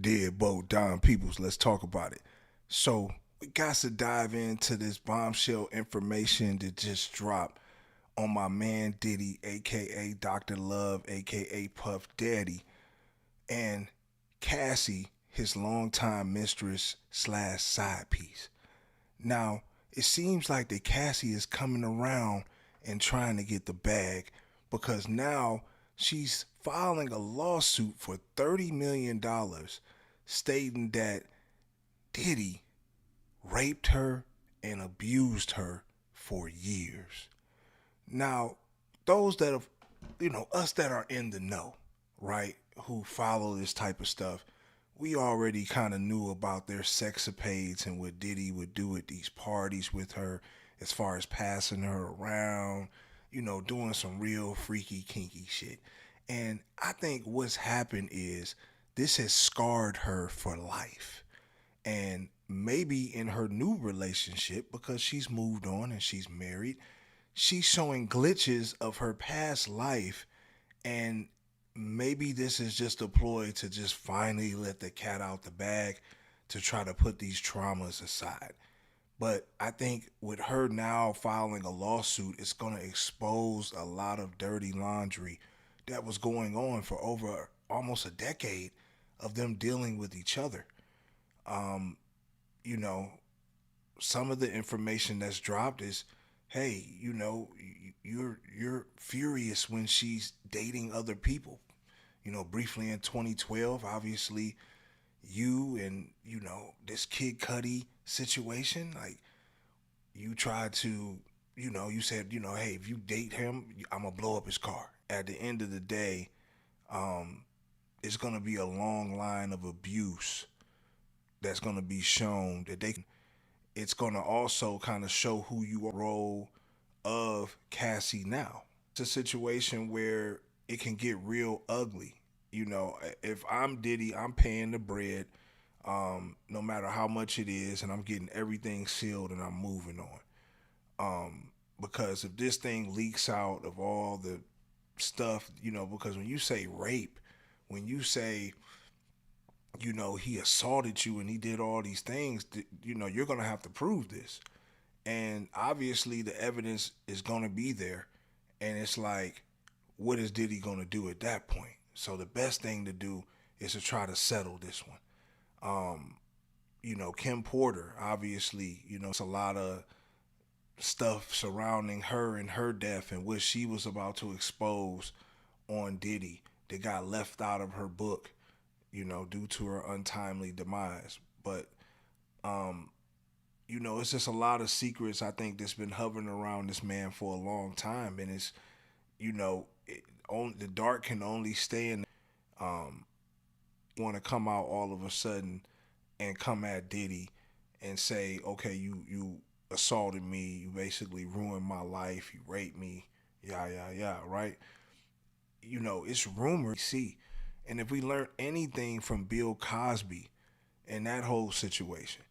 Deadbolt, Don Peoples. Let's talk about it. So we got to dive into this bombshell information that just dropped on my man Diddy, aka Dr. Love, aka Puff Daddy, and Cassie, his longtime mistress slash side piece. Now, it seems like that Cassie is coming around and trying to get the bag because now she's filing a lawsuit for $30 million stating that Diddy raped her and abused her for years. Now, those that have, us that are in the know, right, who follow this type of stuff, we already kind of knew about their sexapades and what Diddy would do at these parties with her, as far as passing her around, doing some real freaky, kinky shit. And I think what's happened is this has scarred her for life. And maybe in her new relationship, because she's moved on and she's married, she's showing glitches of her past life, and maybe this is just a ploy to just finally let the cat out the bag to try to put these traumas aside. But I think with her now filing a lawsuit, it's going to expose a lot of dirty laundry that was going on for over almost a decade of them dealing with each other. Um, you know, some of the information that's dropped is, hey, you're furious when she's dating other people. Briefly in 2012, obviously, you and this Kid Cudi situation, like you tried to, you said, hey, if you date him, I'm gonna blow up his car. At the end of the day, um, it's gonna be a long line of abuse that's gonna be shown that they. It's gonna also kind of show who you are, role of Cassie now. It's a situation where it can get real ugly. If I'm Diddy, I'm paying the bread, no matter how much it is, and I'm getting everything sealed and I'm moving on. Because if this thing leaks out of all the stuff, because when you say rape, when you say, he assaulted you and he did all these things, you're going to have to prove this. And obviously the evidence is going to be there. And it's like, what is Diddy going to do at that point? So the best thing to do is to try to settle this one. Um, Kim Porter, obviously, it's a lot of stuff surrounding her and her death and what she was about to expose on Diddy that got left out of her book, due to her untimely demise. But um, it's just a lot of secrets I think that's been hovering around this man for a long time, and it's the dark can only stay in. Um, Want to come out all of a sudden and come at Diddy and say, okay, you assaulted me, you basically ruined my life, you raped me, yeah, yeah, yeah, right? It's rumor. See, and if we learn anything from Bill Cosby and that whole situation,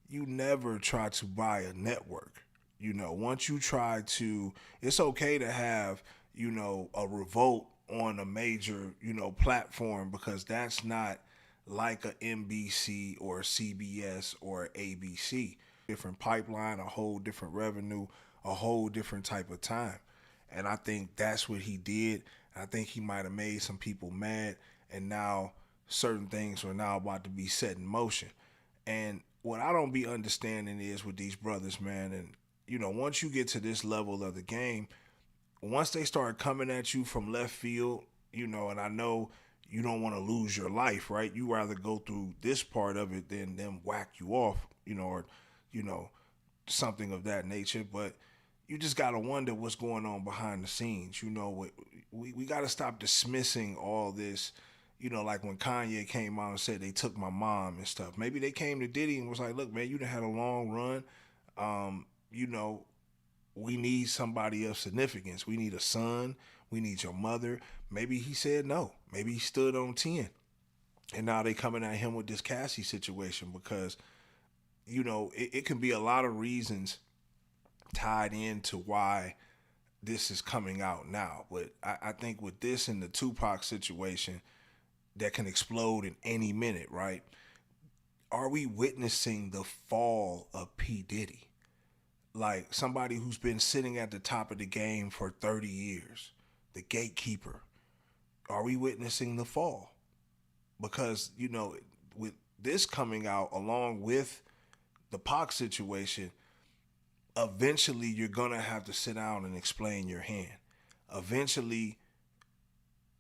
you never try to buy a network. Once you try to, it's okay to have, a revolt on a major, platform, because that's not like a NBC or a CBS or a ABC. Different pipeline, a whole different revenue, a whole different type of time. And I think that's what he did. I think he might have made some people mad, and now certain things are now about to be set in motion. And what I don't be understanding is with these brothers, man, and once you get to this level of the game, once they start coming at you from left field, and I know you don't want to lose your life, right? You rather go through this part of it than them whack you off, or you know, something of that nature. But you just gotta wonder what's going on behind the scenes. We gotta stop dismissing all this. Like when Kanye came out and said they took my mom and stuff. Maybe they came to Diddy and was like, "Look, man, you done had a long run. Um, you know, we need somebody of significance. We need a son. We need your mother." Maybe he said no. Maybe he stood on 10. And now they coming at him with this Cassie situation because, it can be a lot of reasons tied into why this is coming out now. But I think with this and the Tupac situation, that can explode in any minute, right? Are we witnessing the fall of P. Diddy? Like somebody who's been sitting at the top of the game for 30 years, the gatekeeper. Are we witnessing the fall? Because, with this coming out along with the Pac situation, eventually you're going to have to sit down and explain your hand. Eventually,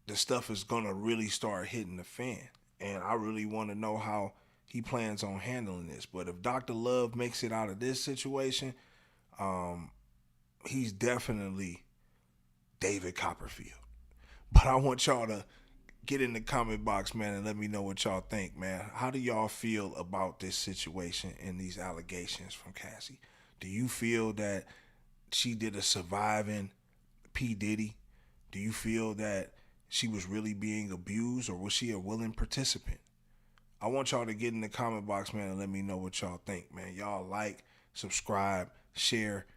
the stuff is going to really start hitting the fan. And I really want to know how he plans on handling this. But if Dr. Love makes it out of this situation, he's definitely David Copperfield. But I want y'all to get in the comment box, man, and let me know what y'all think, man. How do y'all feel about this situation and these allegations from Cassie? Do you feel that she did a surviving P. Diddy? Do you feel that she was really being abused, or was she a willing participant? I want y'all to get in the comment box, man, and let me know what y'all think, man. Y'all like, subscribe, share,